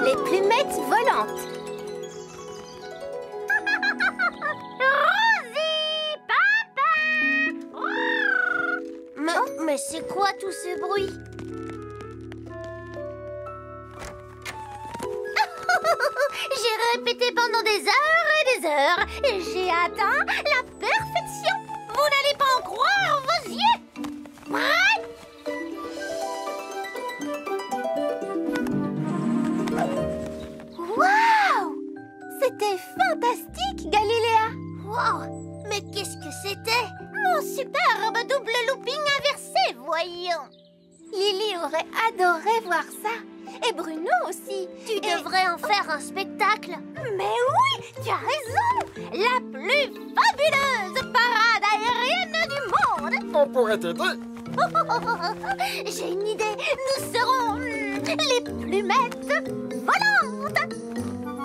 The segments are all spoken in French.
Les plumettes volantes. Rosie, papa. Mais c'est quoi tout ce bruit? J'ai répété pendant des heures et des heures et j'ai atteint la perfection. Vous n'allez pas en croire vos yeux. Prêt? Waouh! C'était fantastique, Galiléa! Wow! Mais qu'est-ce que c'était? Mon superbe double looping inversé, voyons. Lily aurait adoré voir ça. Et Bruno aussi. Tu devrais en faire un spectacle. Mais oui, tu as raison. La plus fabuleuse parade aérienne du monde. On pourrait t'aider. J'ai une idée. Nous serons les plumettes volantes.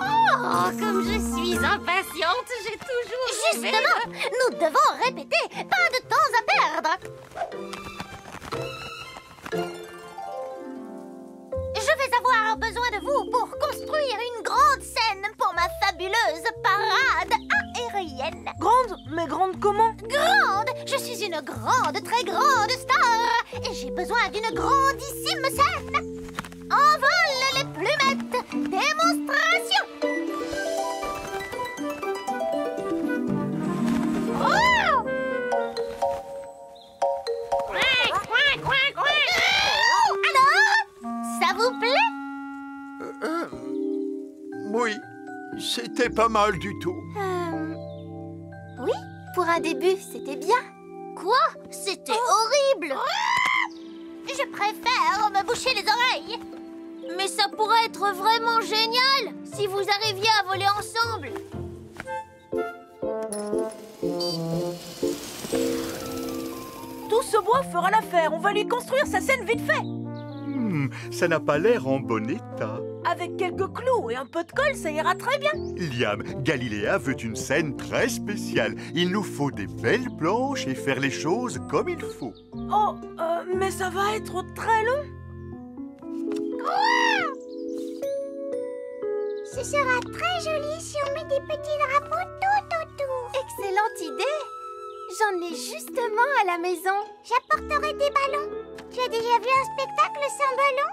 Oh, comme je suis impatiente, j'ai toujours rêvé. Justement, nous devons répéter. Pas de temps à perdre. Je vais avoir besoin de vous pour construire une grande scène pour ma fabuleuse parade aérienne. Grande? Mais grande comment? Grande! Je suis une grande, très grande star et j'ai besoin d'une grandissime scène. Envol les plumettes! Démonstration! Oh! Alors? Ça vous plaît? Oui, c'était pas mal du tout. Oui, pour un début, c'était bien. Quoi? C'était horrible! Je préfère me boucher les oreilles. Mais ça pourrait être vraiment génial si vous arriviez à voler ensemble. Tout ce bois fera l'affaire. On va lui construire sa scène vite fait. Ça n'a pas l'air en bon état. Avec quelques clous et un peu de colle, ça ira très bien. Liam, Galiléa veut une scène très spéciale. Il nous faut des belles planches et faire les choses comme il faut. Oh, mais ça va être très long. Ce sera très joli si on met des petits drapeaux tout autour. Excellente idée. J'en ai justement à la maison. J'apporterai des ballons. Tu as déjà vu un spectacle sans ballon?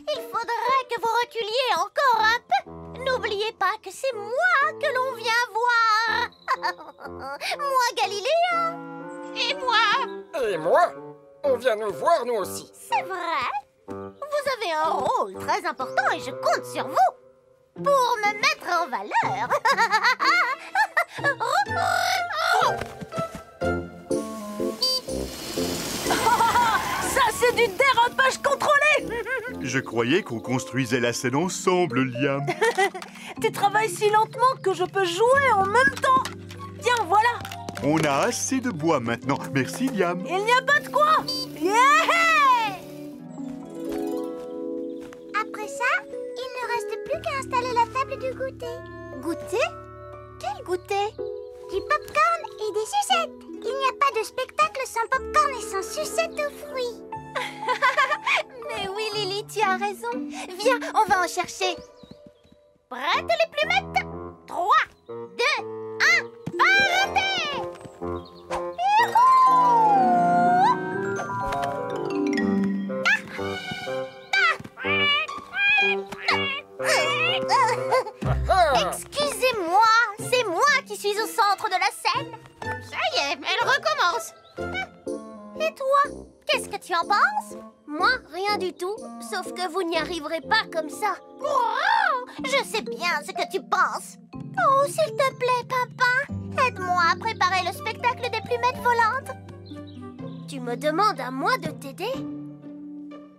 Il faudrait que vous reculiez encore un peu. N'oubliez pas que c'est moi que l'on vient voir. Moi, Galiléa. Et moi. Et moi, on vient nous voir nous aussi. C'est vrai. Vous avez un rôle très important et je compte sur vous pour me mettre en valeur. Ça, c'est du dérapage contrôlé. Je croyais qu'on construisait la scène ensemble, Liam. Tu travailles si lentement que je peux jouer en même temps. Tiens, voilà. On a assez de bois maintenant. Merci, Liam. Il n'y a pas de quoi. Yeah! Après ça, il ne reste plus qu'à installer la table du goûter. Goûter? Quel goûter? Du popcorn et des sucettes. Il n'y a pas de spectacle sans popcorn et sans sucettes aux fruits. Mais oui, Lily, tu as raison. Viens, on va en chercher. Prêtes les plumettes? 3, 2, 1, partez! Excusez-moi, c'est moi qui suis au centre de la scène. Ça y est, elle recommence. Et toi, qu'est-ce que tu en penses? Moi, rien du tout. Sauf que vous n'y arriverez pas comme ça. Oh, je sais bien ce que tu penses. Oh, s'il te plaît, papa, aide-moi à préparer le spectacle des plumettes volantes. Tu me demandes à moi de t'aider?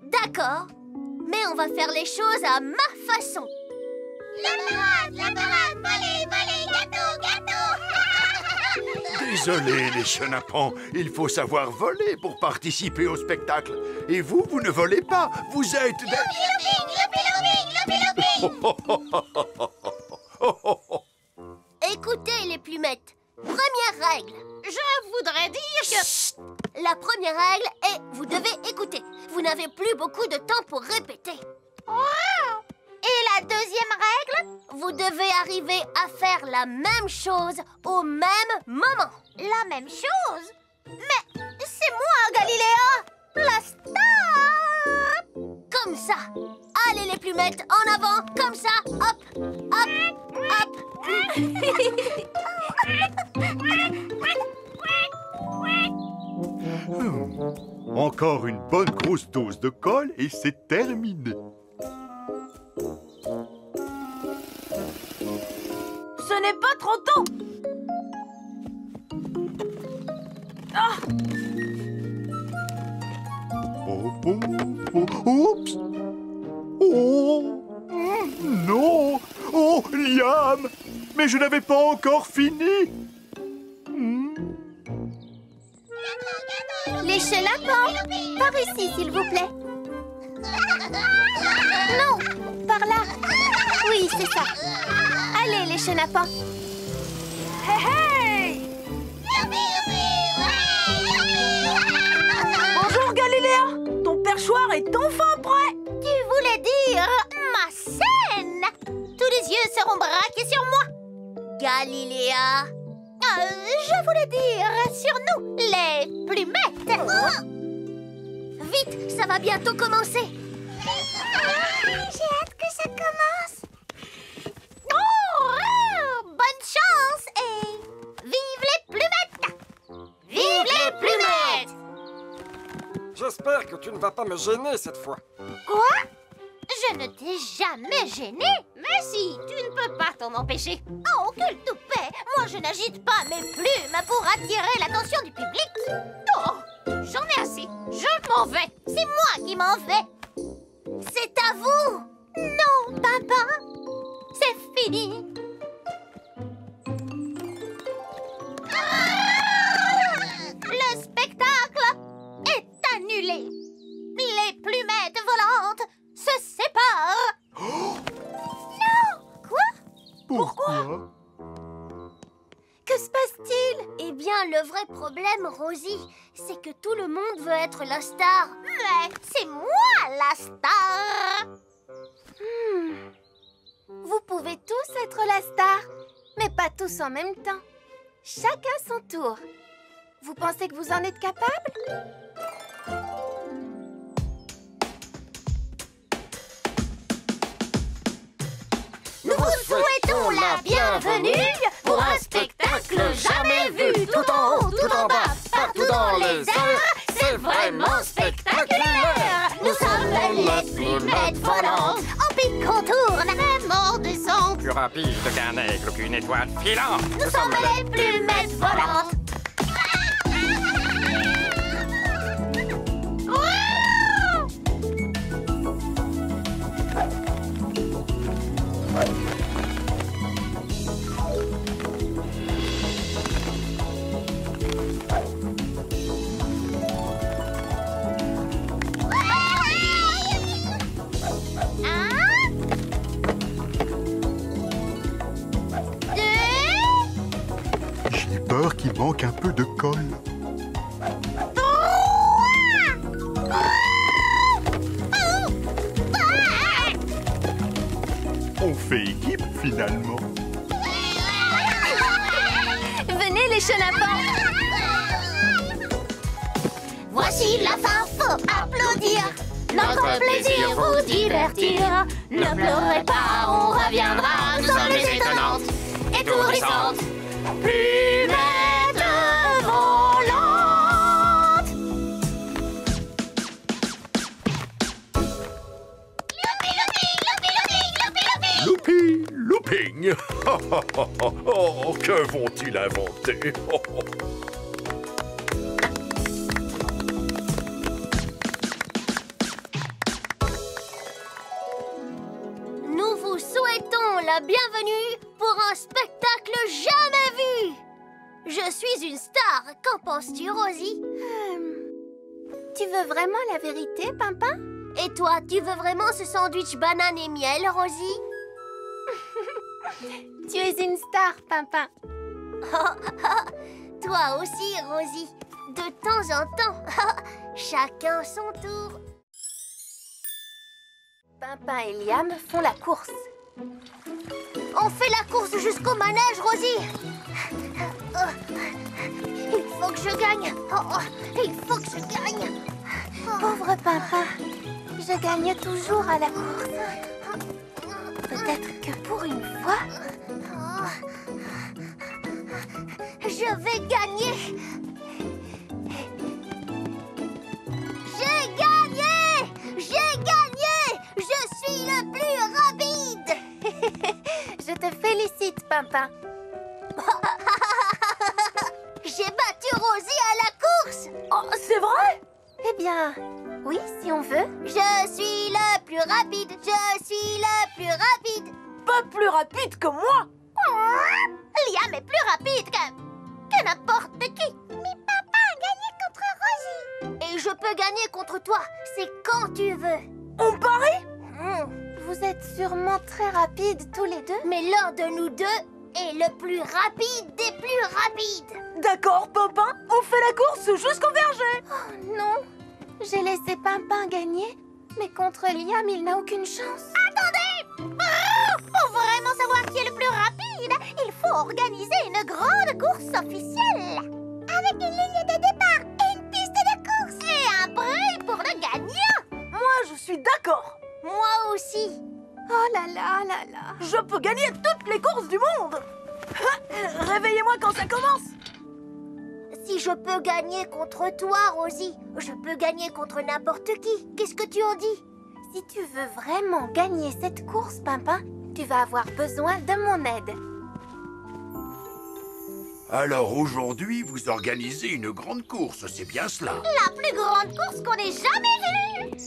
D'accord. Mais on va faire les choses à ma façon. La parade, voler, gâteau, gâteau. Désolé, les chenapans. Il faut savoir voler pour participer au spectacle. Et vous, vous ne volez pas. Vous êtes des... Écoutez, les plumettes, Première règle. Je voudrais dire que... Chut. La première règle est, vous devez écouter. Vous n'avez plus beaucoup de temps pour répéter. Wow. Et la deuxième règle? Vous devez arriver à faire la même chose au même moment. La même chose? Mais c'est moi, Galiléa, la star! Comme ça. Allez les plumettes, en avant, comme ça. Hop, hop, hop. Encore une bonne grosse dose de colle et c'est terminé. Ce n'est pas trop tôt. Ah! Oh, oh, oh, oups! Oh! Non! Oh, Liam! Mais je n'avais pas encore fini! Les chenapans, par ici, s'il vous plaît. Non, par là. Oui, c'est ça. Allez, les chenapans. Hey, hey! Bonjour, Galiléa. Ton perchoir est enfin prêt. Tu voulais dire ma scène? Tous les yeux seront braqués sur moi. Galiléa. Je voulais dire sur nous, les plumettes. Vite, ça va bientôt commencer. J'ai hâte que ça commence. Oh, bonne chance et vive les plumettes! Vive les plumettes! J'espère que tu ne vas pas me gêner cette fois. Quoi? Je ne t'ai jamais gêné. Mais si, tu ne peux pas t'en empêcher. Oh, quel toupet! Moi, je n'agite pas mes plumes pour attirer l'attention du public. Oh, j'en ai assez. Je m'en vais. C'est moi qui m'en vais. C'est à vous. Non, papa. C'est fini. Le spectacle est annulé. Les plumettes volantes se séparent. Non! Quoi? Pourquoi? Que se passe-t-il? Eh bien, le vrai problème, Rosie, c'est que tout le monde veut être la star. Mais c'est moi la star. Vous pouvez tous être la star, mais pas tous en même temps. Chacun son tour. Vous pensez que vous en êtes capable? Nous vous souhaitons la bienvenue pour un spectacle jamais vu. Tout en haut, tout en bas, partout dans les airs, c'est vraiment spectaculaire. Nous sommes les plumettes volantes. On pique, on tourne, même on descend. Plus rapide qu'un aigle ou qu'une étoile filante. Nous sommes les plumettes volantes. J'ai peur qu'il manque un peu de colle. On fait équipe finalement. Venez les chenapans. Voici la fin, faut applaudir. Notre plaisir vous divertir. Ne pleurez pas, on reviendra. Nous sommes les étonnantes, étourdissantes plumettes volantes. Loupi, looping. Oh, que vont-ils inventer? Nous vous souhaitons la bienvenue pour un spectacle jamais vu. Je suis une star. Qu'en penses-tu, Rosie? Tu veux vraiment la vérité, Pimpin? Et toi, tu veux vraiment ce sandwich banane et miel, Rosie? Tu es une star, Pimpin. Toi aussi, Rosie. De temps en temps. Chacun son tour. Pimpin et Liam font la course. On fait la course jusqu'au manège, Rosie. Il faut que je gagne. Il faut que je gagne. Pauvre Pimpin, je gagne toujours à la course. Peut-être que pour une fois... Je vais gagner. J'ai gagné. J'ai gagné. Je suis le plus rapide. Je te félicite, Pimpin. J'ai battu Rosie à la course. Oh, c'est vrai? Eh bien, oui, si on veut. Je suis le plus rapide. Je suis le plus rapide. Pas plus rapide que moi. Liam est plus rapide que n'importe qui. Mais papa a gagné contre Rosie. Et je peux gagner contre toi. C'est quand tu veux. On parie? Vous êtes sûrement très rapides tous les deux. Mais l'un de nous deux est le plus rapide des plus rapides. D'accord, Pimpin, on fait la course jusqu'au verger. Oh non, j'ai laissé Pimpin gagner, mais contre Liam, il n'a aucune chance. Attendez! Pour vraiment savoir qui est le plus rapide, il faut organiser une grande course officielle. Avec une ligne de départ et une piste de course. Et un prix pour le gagnant. Moi, je suis d'accord. Moi aussi. Oh là là là là. Je peux gagner toutes les courses du monde. Réveillez-moi quand ça commence. Si je peux gagner contre toi, Rosie, je peux gagner contre n'importe qui. Qu'est-ce que tu en dis? Si tu veux vraiment gagner cette course, Pimpin, tu vas avoir besoin de mon aide. Alors aujourd'hui, vous organisez une grande course, c'est bien cela? La plus grande course qu'on ait jamais vue.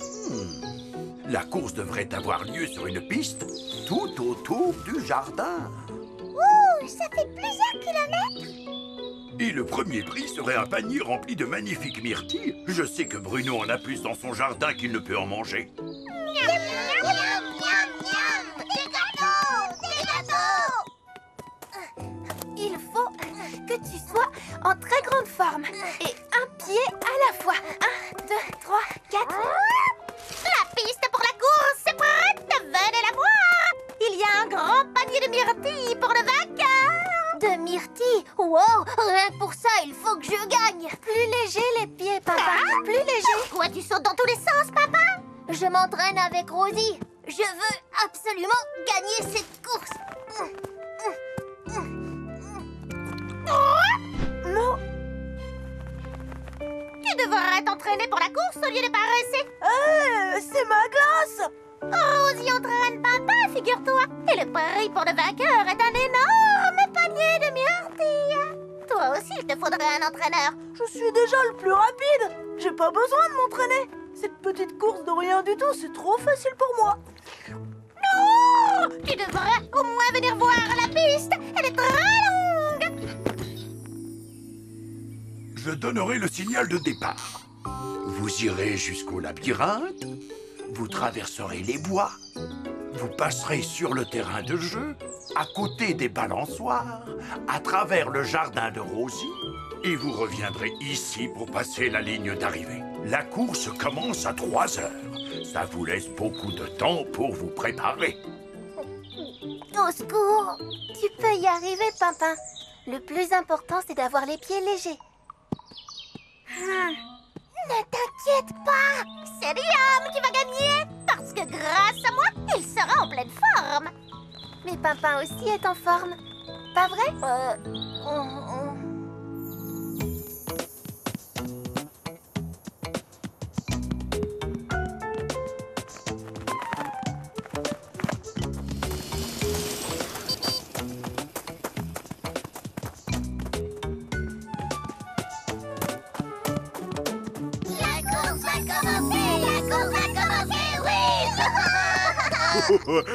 La course devrait avoir lieu sur une piste tout autour du jardin. Ouh, ça fait plusieurs kilomètres. Et le premier prix serait un panier rempli de magnifiques myrtilles. Je sais que Bruno en a plus dans son jardin qu'il ne peut en manger. Miam, miam, miam, miam, miam. Des gâteaux, des gâteaux. Il faut que tu sois en très grande forme et un pied à la fois. 1, 2, 3, 4. La piste pour la course est prête. Venez la voir. Il y a un grand panier de myrtilles pour le vainqueur. De myrtilles? Wow, rien que pour ça, il faut que je gagne. Plus léger les pieds, Papa. Plus léger. Pourquoi tu sautes dans tous les sens, papa? Je m'entraîne avec Rosie. Je veux absolument gagner cette course. Non. Tu devrais t'entraîner pour la course au lieu de paresser. C'est ma glace. Rosie entraîne papa, figure-toi. Et le prix pour le vainqueur est un énorme panier de myrtilles. Toi aussi, il te faudrait un entraîneur. Je suis déjà le plus rapide. J'ai pas besoin de m'entraîner. Cette petite course de rien du tout, c'est trop facile pour moi. Non! Tu devrais au moins venir voir la piste. Elle est très longue. Je donnerai le signal de départ. Vous irez jusqu'au labyrinthe, vous traverserez les bois, vous passerez sur le terrain de jeu, à côté des balançoires, à travers le jardin de Rosie, et vous reviendrez ici pour passer la ligne d'arrivée. La course commence à 3 heures. Ça vous laisse beaucoup de temps pour vous préparer. Au secours. Tu peux y arriver, Pimpin. Le plus important, c'est d'avoir les pieds légers. Ne t'inquiète pas. C'est Liam qui va gagner. Parce que grâce à moi, il sera en pleine forme. Mais Pimpin aussi est en forme. Pas vrai?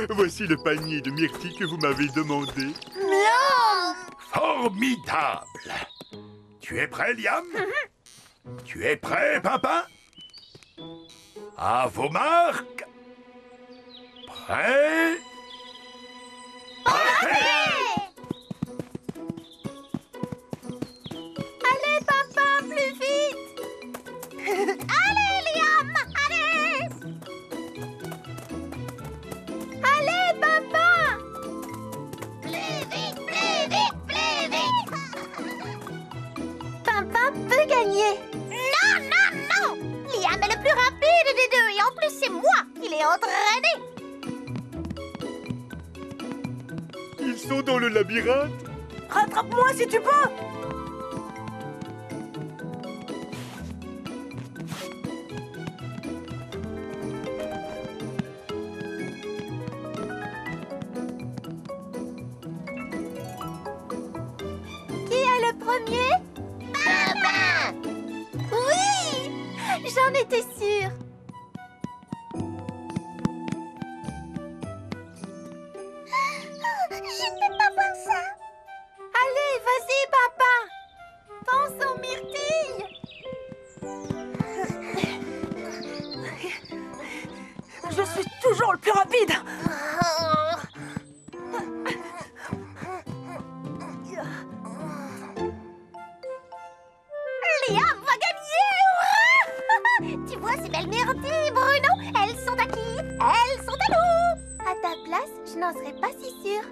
Voici le panier de myrtilles que vous m'avez demandé. Miam! Formidable! Tu es prêt, Liam? Tu es prêt, Pimpin? À vos marques! Prêt? Partez! plus vite. Allez, Liam, allez. Allez, Pimpin. Plus vite, plus vite, plus vite. Pimpin peut gagner. Non, non, non. Liam est le plus rapide des deux et en plus c'est moi qui l'ai entraîné. Ils sont dans le labyrinthe. Rattrape-moi si tu peux. Qui est le premier? Pimpin. Oui, j'en étais sûre. Je ne peux pas voir ça. Allez, vas-y, Pimpin. Pense aux myrtilles. Je suis toujours le plus rapide. Liam va gagner. Tu vois ces belles myrtilles, Bruno? Elles sont à qui? Elles sont à nous. À ta place, je n'en serais pas si sûre.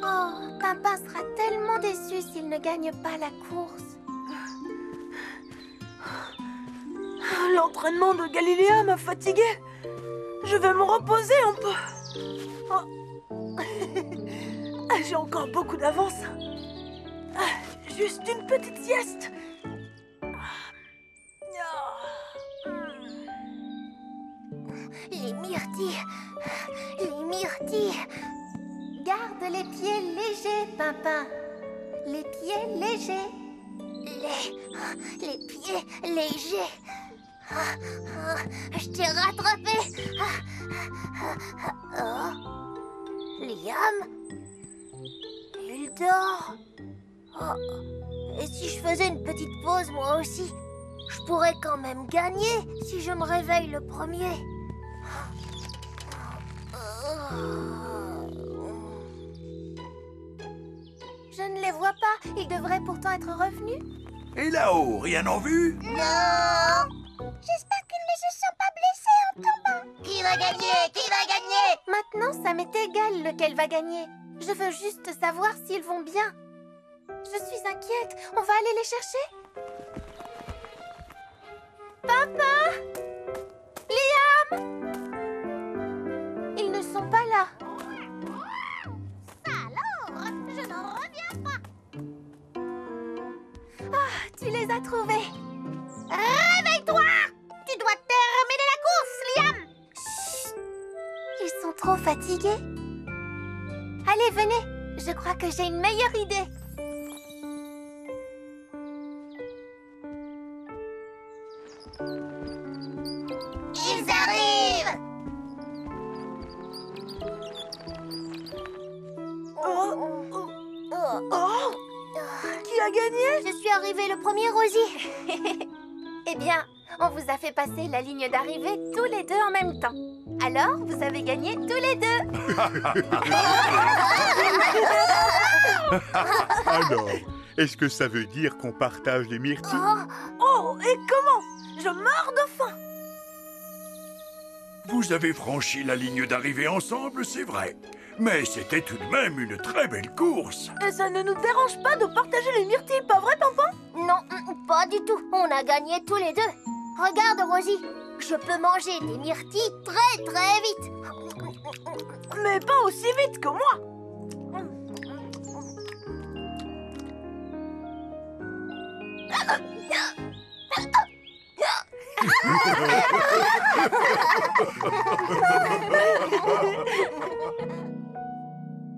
Oh, Pimpin sera tellement déçu s'il ne gagne pas la course. L'entraînement de Galiléa m'a fatiguée. Je vais me reposer un peu. Oh. J'ai encore beaucoup d'avance. Juste une petite sieste. Les myrtilles. Les myrtilles. Garde les pieds légers, Pimpin. Les pieds légers. Les pieds légers. Je t'ai rattrapé. Oh. Liam? Il dort. Oh. Et si je faisais une petite pause, moi aussi? Je pourrais quand même gagner si je me réveille le premier. Je ne les vois pas. Ils devraient pourtant être revenus. Et là-haut, rien en vue? Non! J'espère qu'ils ne se sont pas blessés en tombant. Qui va gagner? Qui va gagner? Maintenant, ça m'est égal lequel va gagner. Je veux juste savoir s'ils vont bien. Je suis inquiète. On va aller les chercher? Papa! Liam! Ils ne sont pas là. Alors, je n'en reviens pas. Ah, tu les as trouvés. Réveille-toi! Tu dois terminer la course, Liam! Chut. Ils sont trop fatigués. Allez, venez. Je crois que j'ai une meilleure idée. Ils arrivent! Oh! Qui a gagné? Je suis arrivée le premier, Rosie. Eh bien, on vous a fait passer la ligne d'arrivée tous les deux en même temps. Alors, vous avez gagné tous les deux. Alors, est-ce que ça veut dire qu'on partage les myrtilles? Oh, et comment? Je meurs de faim. Vous avez franchi la ligne d'arrivée ensemble, c'est vrai. Mais c'était tout de même une très belle course. Et ça ne nous dérange pas de partager les myrtilles, pas vrai, Pimpin? Non, pas du tout. On a gagné tous les deux. Regarde, Rosie. Je peux manger des myrtilles très très vite. Mais pas aussi vite que moi.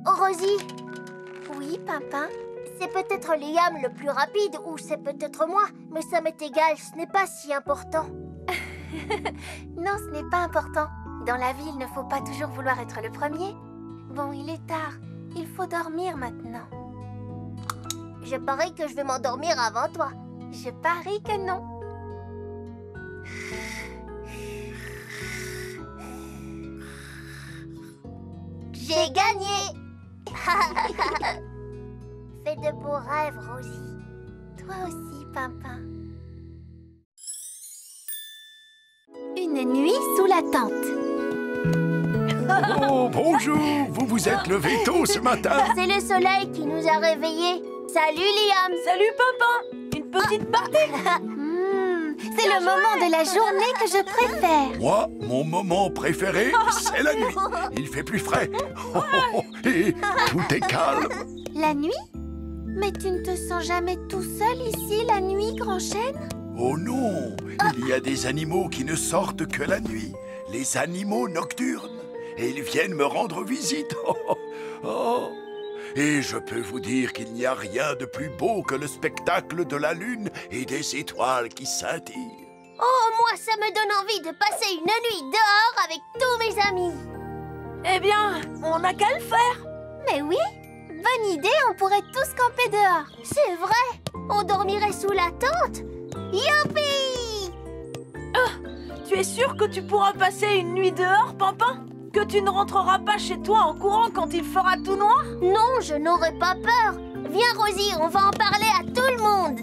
Rosie, Oui, Pimpin. c'est peut-être Liam le plus rapide ou c'est peut-être moi, mais ça m'est égal, ce n'est pas si important. Non, ce n'est pas important. Dans la vie, il ne faut pas toujours vouloir être le premier. Bon, il est tard. Il faut dormir maintenant. Je parie que je vais m'endormir avant toi. Je parie que non. J'ai gagné. Fais de beaux rêves, Rosie. Toi aussi, Pimpin. Une nuit sous la tente. Oh, bonjour! Vous vous êtes levé tôt ce matin? C'est le soleil qui nous a réveillés. Salut, Liam. Salut, Pimpin. Une petite partie. C'est le moment de la journée que je préfère. Moi, mon moment préféré, c'est la nuit. Il fait plus frais. Et tout est calme. La nuit? Mais tu ne te sens jamais tout seul ici la nuit, Grand Chêne? Oh non! Il y a des animaux qui ne sortent que la nuit. Les animaux nocturnes. Et ils viennent me rendre visite. Oh. Et je peux vous dire qu'il n'y a rien de plus beau que le spectacle de la lune et des étoiles qui scintillent. Oh, moi, ça me donne envie de passer une nuit dehors avec tous mes amis. Eh bien, on n'a qu'à le faire. Mais oui, bonne idée, on pourrait tous camper dehors. C'est vrai, on dormirait sous la tente. Youpi! Tu es sûr que tu pourras passer une nuit dehors, Pimpin? Que tu ne rentreras pas chez toi en courant quand il fera tout noir? Non, je n'aurais pas peur. Viens, Rosie, on va en parler à tout le monde.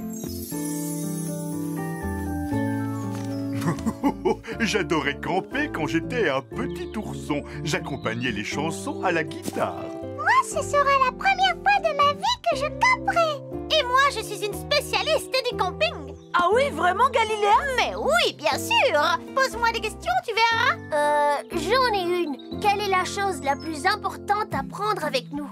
J'adorais camper quand j'étais un petit ourson. J'accompagnais les chansons à la guitare. Moi, ce sera la première fois de ma vie que je camperai. Et moi, je suis une spécialiste du camping. Ah oui, vraiment, Galiléa? Mais oui, bien sûr. Pose-moi des questions, tu verras. J'en ai une. Quelle est la chose la plus importante à prendre avec nous?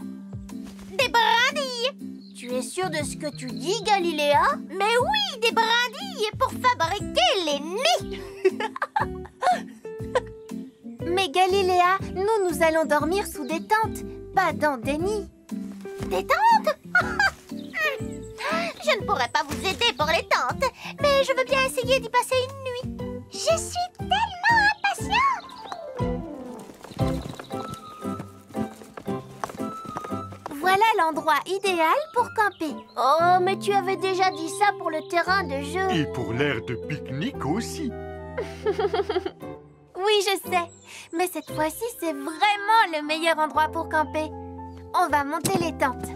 Des brindilles. Tu es sûre de ce que tu dis, Galiléa? Mais oui, des brindilles pour fabriquer les nids. Mais Galiléa, nous allons dormir sous des tentes, pas dans des nids. Des tentes? Je ne pourrais pas vous aider pour les tentes, mais je veux bien essayer d'y passer une nuit. Je suis tellement impatiente. Voilà l'endroit idéal pour camper. Oh, mais tu avais déjà dit ça pour le terrain de jeu. Et pour l'air de pique-nique aussi. Oui, je sais. Mais cette fois-ci, c'est vraiment le meilleur endroit pour camper. On va monter les tentes.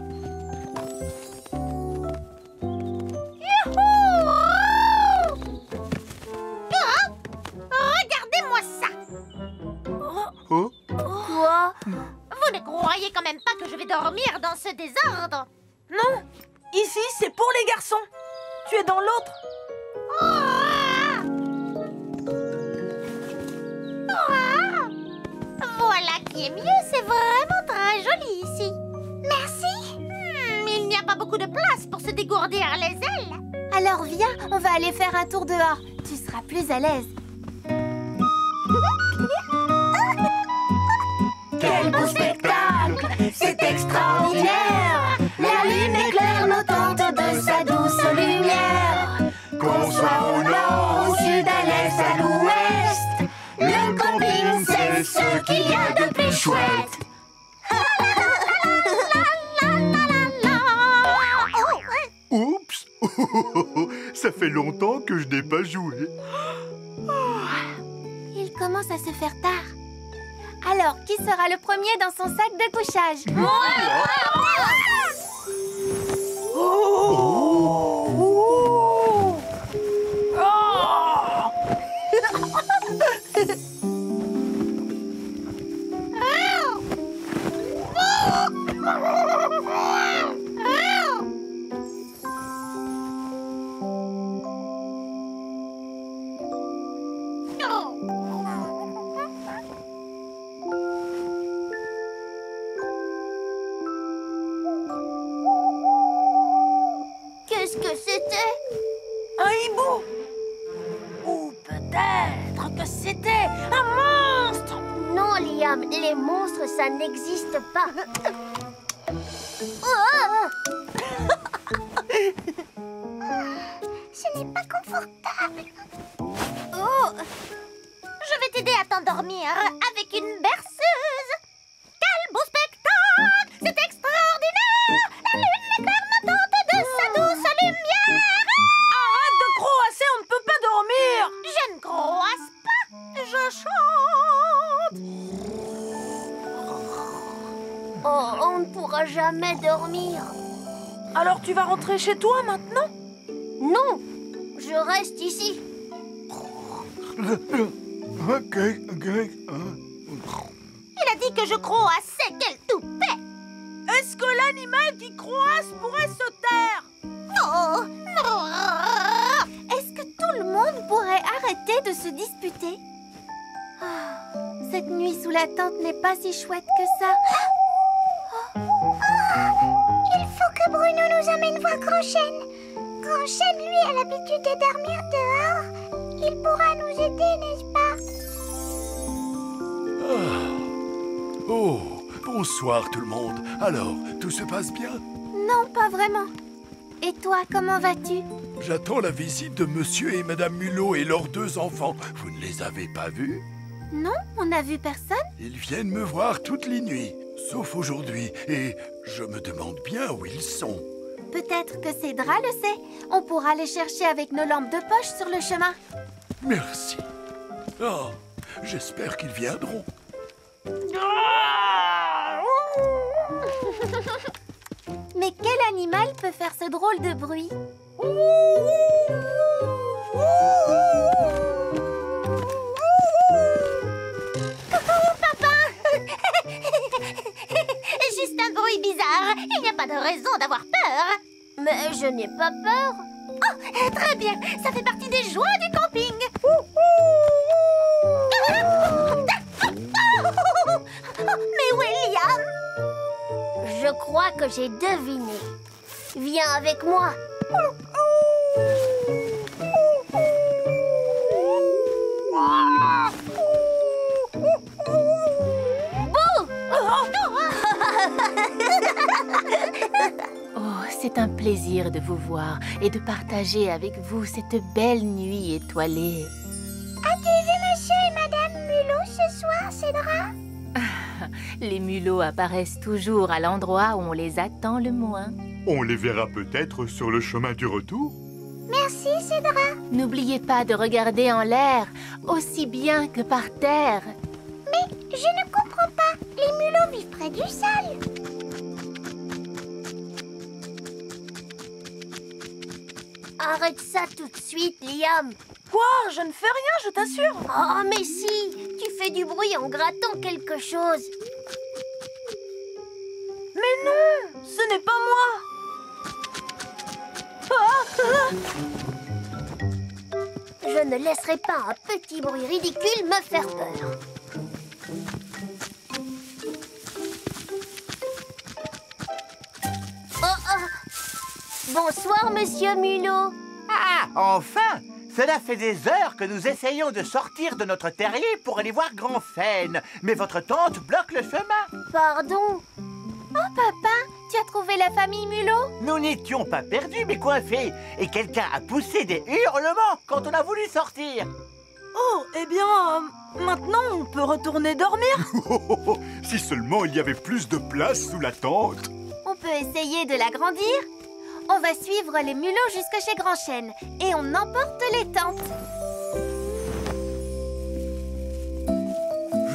Regardez-moi ça. Oh, Quoi? Vous ne croyez quand même pas que je vais dormir dans ce désordre? Non, ici, c'est pour les garçons. Tu es dans l'autre. Voilà qui est mieux, c'est vraiment très joli ici. Merci. Il n'y a pas beaucoup de place pour se dégourdir les ailes. Alors viens, on va aller faire un tour dehors. Tu seras plus à l'aise. Quel beau spectacle, c'est extraordinaire. La lune éclaire nos tentes de sa douce lumière. Qu'on soit au nord, au sud, à l'est, à l'ouest, le camping, c'est ce qu'il y a de plus chouette. oups. Ça fait longtemps que je n'ai pas joué. Il commence à se faire tard. Alors, qui sera le premier dans son sac de couchage? Qu'est-ce que c'était? Un hibou. Ou peut-être que c'était un monstre. Non, Liam, les monstres, ça n'existe pas. Ce n'est pas confortable. Oh, je vais t'aider à t'endormir avec une berceuse. Quel beau spectacle! C'est extraordinaire! La lune éclaire ma tente de sa douce lumière. Arrête de croasser, on ne peut pas dormir. Je ne croise pas, je chante. Oh, on ne pourra jamais dormir. Alors tu vas rentrer chez toi maintenant? Non, je reste ici. Ok. Il a dit que je croassais, quel toupet! Est-ce que l'animal qui croasse pourrait se taire? Oh, non. Est-ce que tout le monde pourrait arrêter de se disputer? Ah, cette nuit sous la tente n'est pas si chouette que ça. Il faut que Bruno nous amène voir Grand Chêne. Grand Chêne, lui, a l'habitude de dormir dehors. Il pourra nous aider, n'est-ce pas? Oh, bonsoir tout le monde. Alors, tout se passe bien? Non, pas vraiment. Et toi, comment vas-tu? J'attends la visite de Monsieur et Madame Mulot et leurs 2 enfants. Vous ne les avez pas vus? Non, on n'a vu personne. Ils viennent me voir toutes les nuits, sauf aujourd'hui. Et je me demande bien où ils sont. Peut-être que Cédra le sait. On pourra les chercher avec nos lampes de poche sur le chemin. Merci. Oh, j'espère qu'ils viendront. Mais quel animal peut faire ce drôle de bruit? Juste un bruit bizarre. Il n'y a pas de raison d'avoir peur. Mais je n'ai pas peur. Oh, très bien. Ça fait partie des joies du camping. Mais William, je crois que j'ai deviné. Viens avec moi. Oh, c'est un plaisir de vous voir et de partager avec vous cette belle nuit étoilée. As-tu vu Monsieur et Madame Mulot ce soir, Cédra? Les mulots apparaissent toujours à l'endroit où on les attend le moins. On les verra peut-être sur le chemin du retour. Merci, Cédra. N'oubliez pas de regarder en l'air, aussi bien que par terre. Mais je ne comprends pas. Les mulots vivent près du sol. Arrête ça tout de suite, Liam. Quoi? Je ne fais rien, je t'assure. Oh, mais si, tu fais du bruit en grattant quelque chose. Mais non, ce n'est pas moi. Je ne laisserai pas un petit bruit ridicule me faire peur. Bonsoir, Monsieur Mulot. Ah, enfin! Cela fait des heures que nous essayons de sortir de notre terrier pour aller voir Grand Chêne. Mais votre tante bloque le chemin. Pardon. Oh, papa, tu as trouvé la famille Mulot? Nous n'étions pas perdus, mais coincés. Et quelqu'un a poussé des hurlements quand on a voulu sortir. Oh, eh bien, maintenant on peut retourner dormir. Si seulement il y avait plus de place sous la tente. On peut essayer de l'agrandir. On va suivre les mulots jusque chez Grand Chêne et on emporte les tentes.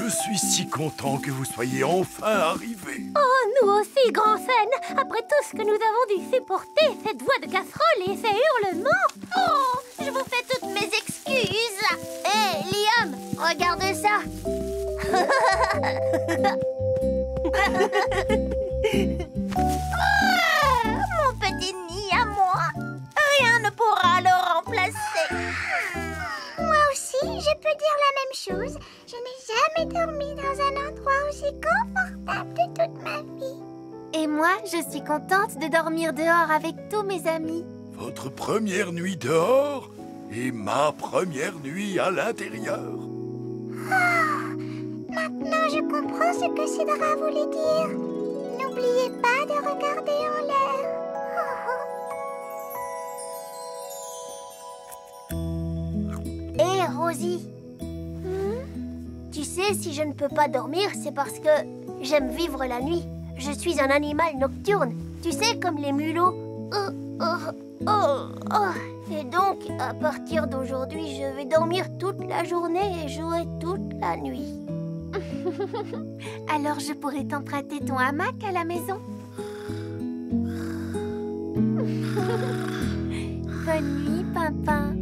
Je suis si content que vous soyez enfin arrivés. Oh, nous aussi, Grand Chêne. Après tout ce que nous avons dû supporter, cette voix de casserole et ces hurlements. Oh, je vous fais toutes mes excuses. Hé, Liam, regarde ça. Mon petit nid à moi. Rien ne pourra le remplacer. Moi aussi, je peux dire la même chose. Je n'ai jamais dormi dans un endroit aussi confortable de toute ma vie. Et moi, je suis contente de dormir dehors avec tous mes amis. Votre première nuit dehors et ma première nuit à l'intérieur. Maintenant, je comprends ce que Cédra voulait dire. N'oubliez pas de regarder en l'air. Hé, Rosie. Tu sais, si je ne peux pas dormir, c'est parce que j'aime vivre la nuit. Je suis un animal nocturne. Tu sais, comme les mulots. Et donc, à partir d'aujourd'hui, je vais dormir toute la journée et jouer toute la nuit. Alors je pourrais t'emprunter ton hamac à la maison. Bonne nuit, Pimpin.